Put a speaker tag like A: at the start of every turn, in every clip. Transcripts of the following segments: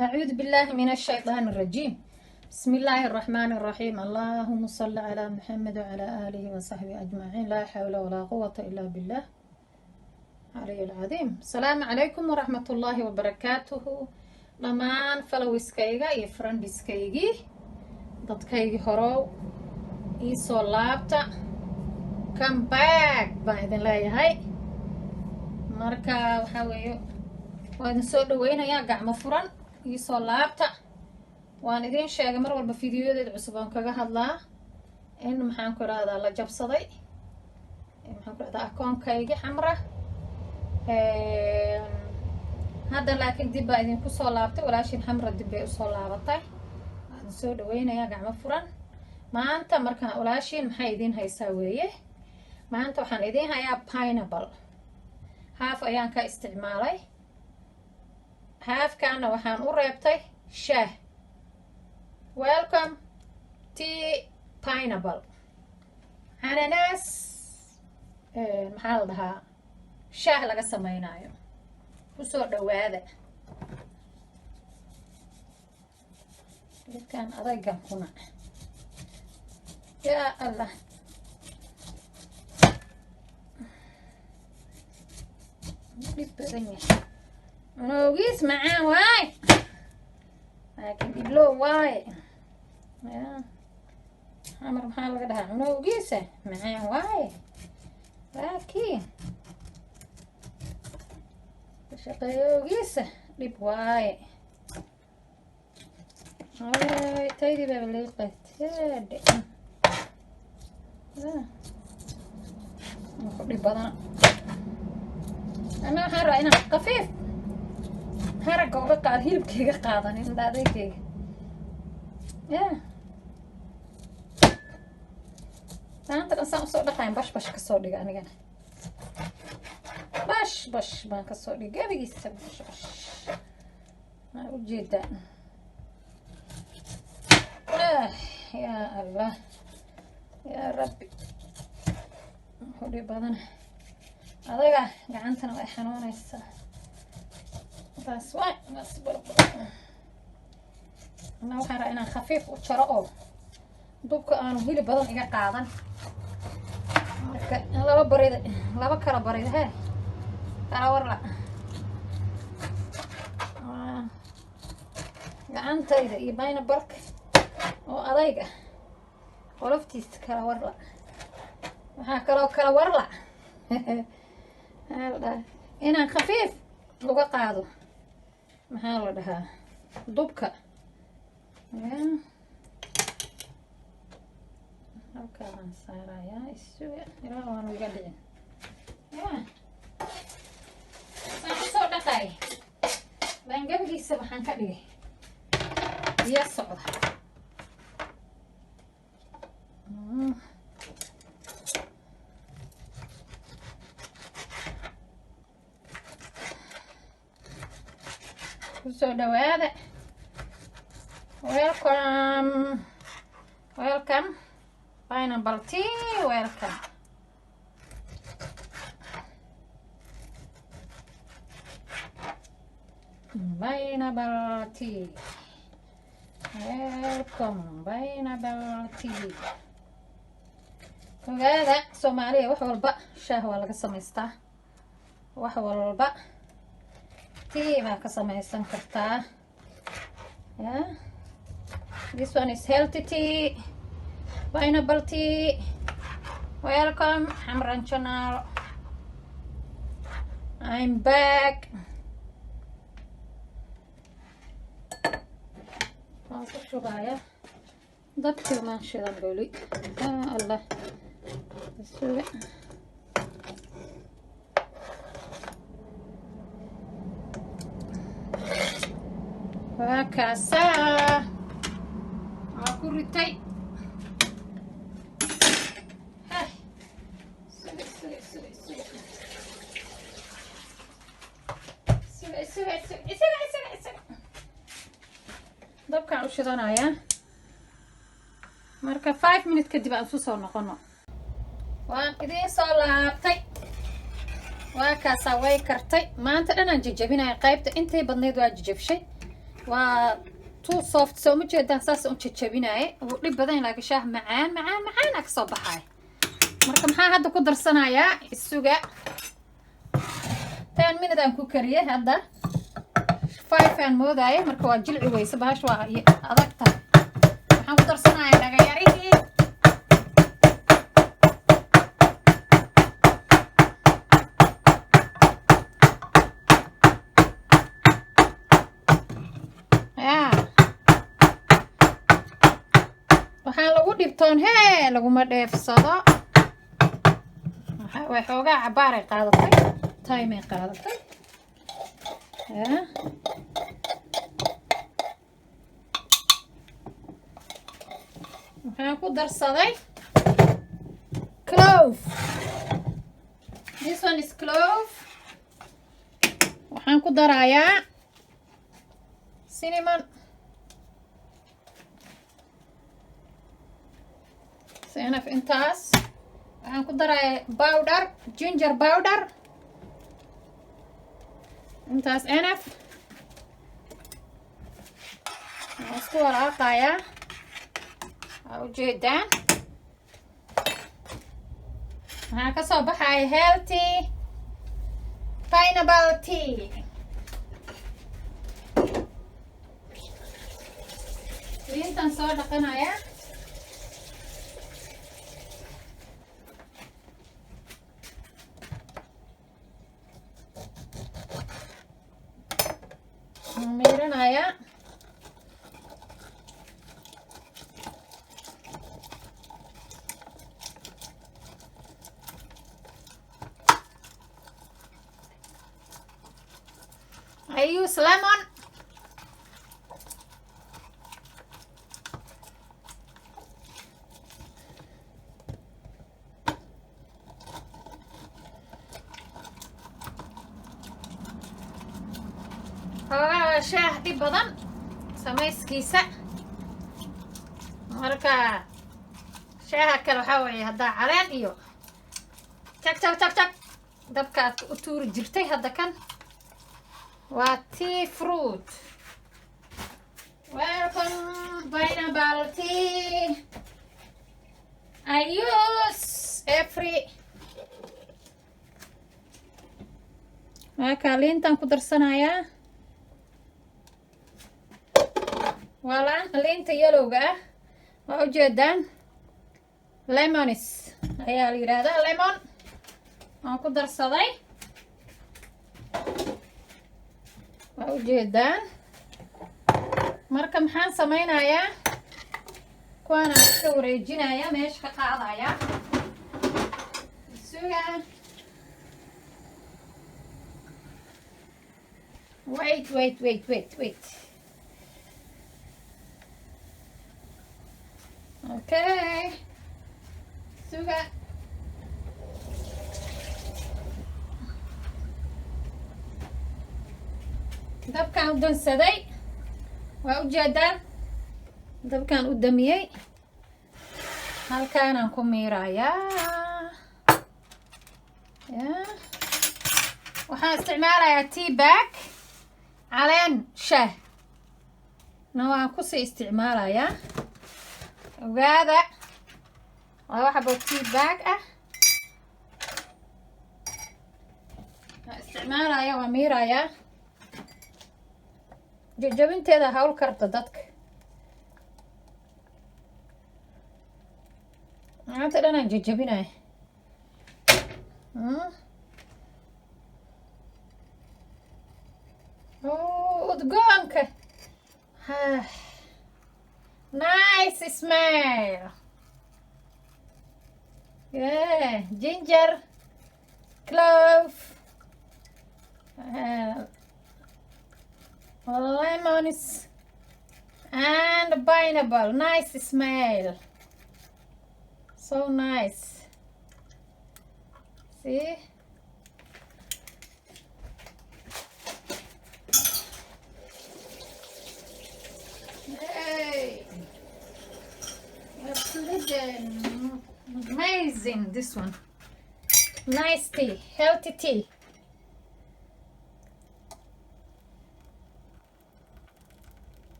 A: أعوذ بالله من الشيطان الرجيم. بسم الله الرحمن الرحيم. اللهم صل على محمد وعلى آله وصحبه أجمعين. لا حول ولا قوة إلا بالله علي العظيم. السلام عليكم ورحمة الله وبركاته. dhamaan falowiskayga iyo friendiskaygii dadkaygii horow iisoo laabta come back baan idin leeyahay. marka waxaa weeye waa idin soo dhaweynayaa gacmo furan. iisoo laabta waan idin sheegay mar walba fiidiyodeed cusub aan kaga hadlaa in maxaan ku idhahdaa la jabsaday maxaan ku idhahdaa akoonkaygi xamra. hadda laakiin dib baa idinku soo laabtay, walaashin xamra dib bay usoo laabatay. waan soo dhaweynayaa gacmo furan. maanta markaan walaashin maxay idiin haysaa weeye, maanta waxaan idiin hayaa pineapple. haaf ayaan ka isticmaalay, haafkaana waxaan u reebtay shaah. welcome tea pineapple ananas maxaa la dhahaa shaah laga sameynaayo. kusoo dhawaada. dadkan adaygan kuna yaa allah dhib badan yahay. cunoogiis macaan waay laakiin dhiblow waay. ya xamar maxaa laga dhahaa cunoogiisa macaan waay laakiin shaqeeyoogiisa dhib waaye. taydii baa liiqateedhe ku dhib badana. ana waxaan rabaa inaan qafiif haragga uga qaado, hilibkayga qaadanin adeegayga. ya maanta dhan saan usoo dhaqayn bash bash kasoo dhiga anigana. bash bash baan kasoo dhigay gabigiisa bash bash maa ujeedaa. yaa allah yaa rabbi hudhi badan adaga gacantana way xanuunaysaa. taas waay taas barbar. ana waxaan rabaa inaan khafiif u jaro oo dubka aanu hilib badan iga qaadan. marka laba kala barida he kala warla gacantayda iyo pineapple-ka oo adayga qoloftiisa kala warla. waxaa kaloo kala warla maxaa la dhahaa inaan khafiif uga qaado maxaa la dhahaa dubka. halkaaan saarayaa isuga ilaa aanu iga dhicin. waan usoo dhaqay baan gabigiisa waxaan ka dhigay iyo socda. kusoo dhawaada. welcome pineapple tea. welcome pineapple tea. welcome pineapple tea. ogaada soomaaliya wax walba shaah waa laga samaystaa, wax walba tea baa ka samaysan kartaa. yeah this one is healthy tea, pineapple tea. welcome Hamran channel. I'm back. waan ku shubaaya dabkii maan shidan boli. allah isuga waa kaasaa waa ku ritay. dabkaan u shidanayaa. marka 5 minutes kadib aan isu soo noqono. waan idiin soo laabtay. waa kaasaa way kartay. maanta dhan aan jajabinaya qaybta intay badnayd waa jajabshay. waa too soft soo ma jeedaan saas u jajabinaaye wuu dhib badan laakiin shaah macaan macaan macaan aa kasoo baxaay marka maxaa hadda ku darsanayaa isuga 10 minute aan ku kariyay hadda 5 aan moodaaye marka waa jilci weyse bahash waa adag tahay waxaan ku darsanayaa dhagayarihii waxaan lagu dhibtoon hee laguma dheefsado way xoogaa cabaaray qaadatay time ay qaadatay waxaan ku darsaday clove. This one is clove. waxaan ku darayaa cinnamon. enough intaas waxaan ku darayaa powder ginger powder intaas enough waxaan isku walaaqayaa waa ujeedaan waxaan ka soo baxaya healthy pineapple tea. liintan soo dhaqanaya miranaya I use lemon. xoogaa shaah dhib badan samayskiisa marka shaaha kale waxaa weeye haddaa caleen iyo jag jag jag jag dabkaad u tuuri jirtay hadda kan waa tea fruit. Welcome pineapple tea. I use every marka liintan ku darsanayaa waa liinta yelowga ah waa ujeedaan lemonis ayaa la yidhaahdaa lemon waan ku darsaday waa ujeedaan marka maxaan sameynayaa kuwaanaan iska wareejinaya meesha ka qaadaya suga wait okay suga dabkaan u dansaday waa ujeedaan dabkaan u damiyey halkaanaan ku miirayaa waxaan isticmaalayaa tea bag caleen shaah na waan kusii isticmaalayaa ogaada waa waxba tea bag ah waan isticmaalayaa waa miirayaa jajabinteeda hawl karta dadka maanta dhanaan jajabinaya udgoonka nice smell yeah ginger clove lemons and pineapple. Nice smell, so nice. See, hey, amazing. This one, nice tea, healthy tea.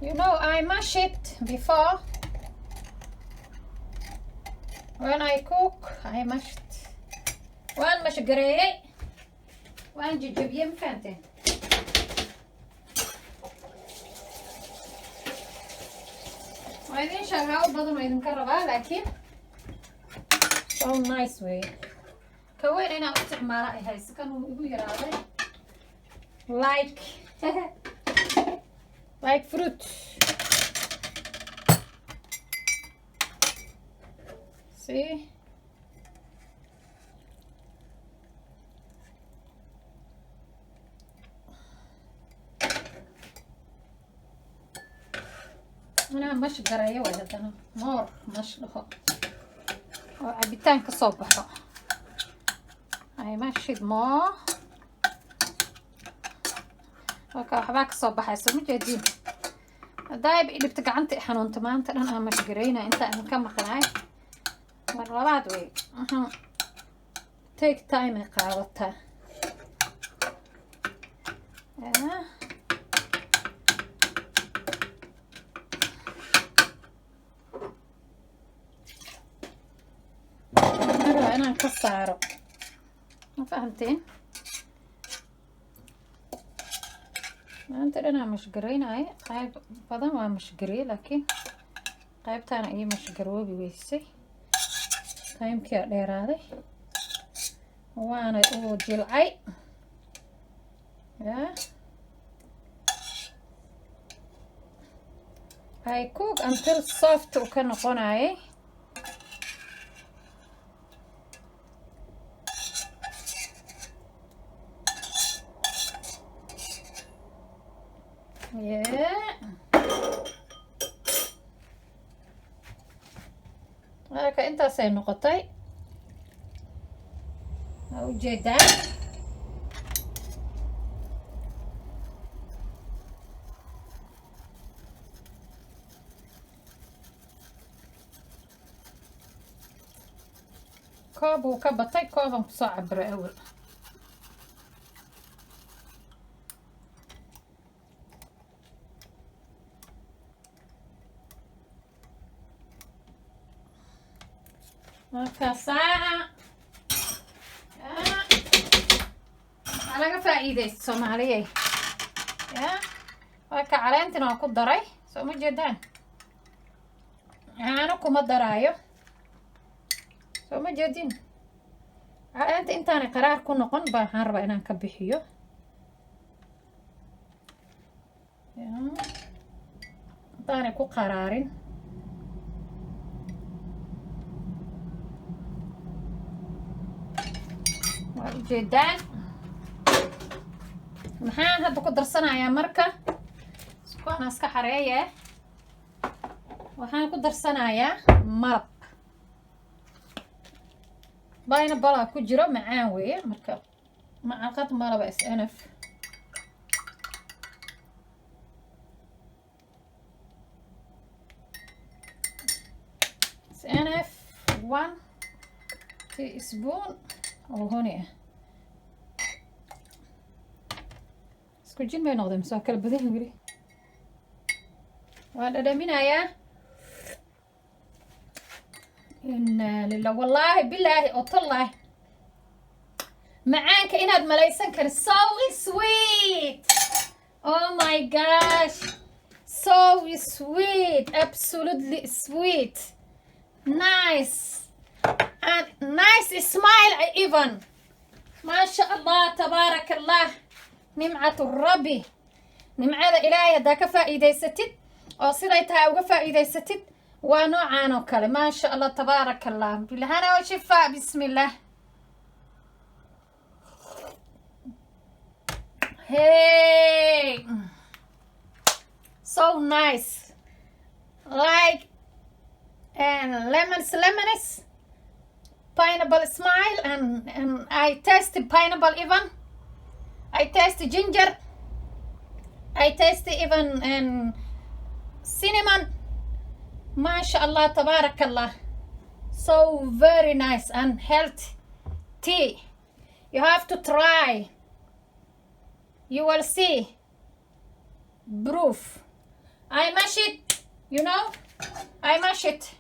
A: You know, I mash it before. When I cook, I mash it. Waan mash gareeyay. Waan jajabiyey ma fahanteen. Waa idin sheegaa u badan oo idinka rabaa laakiin so nice way. Ka weyn inaan u isticmaala ay hayso kan uu igu yaraaday. Like fruit. See? أنا مش قرية ولا أنا مور مش له عبيتان كصبح هاي ماشي ما وكا حباك الصبح هسه مجدين دايب اللي بتقعنتي حنون تمام أنا مش قرينا أنت كم قناعي مرة بعد وي take time قاوتها أنا كساره ما فهمتين أنت أنا مش قرينا هاي قايب بدن ما مش قري لكن قايبتها أنا أي مش قروبي ويسي قايم كير ديرادي وأنا جلعي يا I cook until soft وكان قناعي هاكا intaasay noqotay waa ujeedaa koob uu ka batay kooban kusoo cabiro awal markaasaa laga faa'iidaysto soomaaliyey waa ka caleentina waa ku daray soo ma jeedaan caano kuma daraayo soo ma jeedin caleenta intaanay qaraar ku noqon baa waxaan rabaa inaan ka bixiyo intaanay ku qaraarin waa ujeedaan maxaan hadda ku darsanayaa marka iskuana iska xareeye waxaan ku darsanayaa malab bayna balaa ku jiro macaan weeye marka macaqad malaba SNF SNF 1 teaspoon oo honi ah isku jin bay noqdeen soo kala badan weli waa dhadhaminayaa inna lillahi wallahi billahi otallahi macaanka inaad malaysan kari so sweet oh my gosh so sweet absolutely sweet nice and nice smile even ما شاء الله تبارك الله نمعة الربي نمعة إلهي هدا كفائدة ستد أو صديتها وكفائدة ستد ونوعان وكله ما شاء الله تبارك الله بالهنا والشفاء بسم الله hey so nice like and lemons pineapple smile and I taste pineapple even I taste ginger I taste even and cinnamon MashaAllah tabarakallah so very nice and healthy tea you have to try you will see proof I mash it, you know. I mash it.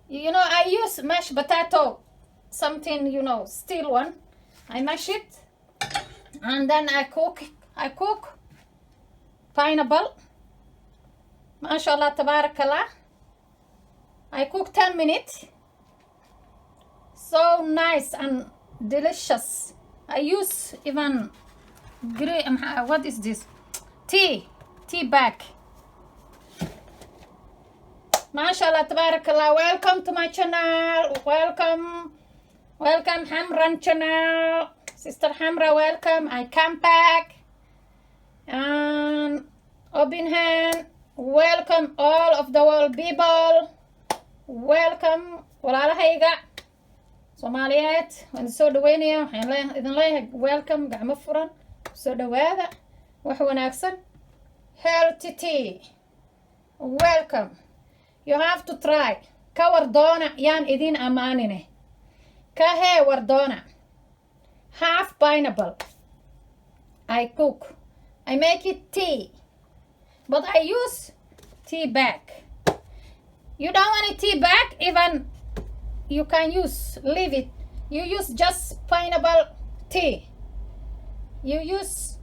A: You know, I use mashed potato, something, you know, steel one. I mash it, and then I cook pineapple. MashaAllah, tabarakallah. I cook 10 minutes. So nice and delicious. I use even what is this? Tea bag. MashaAllah, tabarakallah. Welcome to my channel. Welcome Hamran channel. Sister Hamra, welcome. I come back. And Obinhan, welcome all of the world people. Welcome walaalahayga Soomaaliyeed. Waan soo dhaweynaya. Waxaan idin leeyahay welcome, gacmo furan. Soo dhawaada. Wax wanaagsan. Healthy tea. Welcome. You have to try. Ka wardoona yaan idin amaanine. Ka hee wardoona. Half pineapple. I cook. I make it tea. But I use tea bag. You don't want a tea bag, even you can leave it. You use just pineapple tea. You use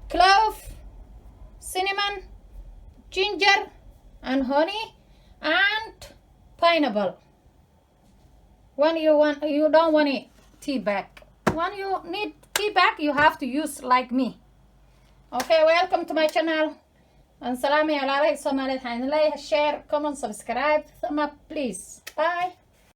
A: clove, cinnamon, ginger, and honey, and pineapple. When you don't want a tea bag. When you need tea bag, you have to use like me. Okay, welcome to my channel. And salami ala Soomaaliyeed. Share, comment, subscribe, thumb up, please. Bye.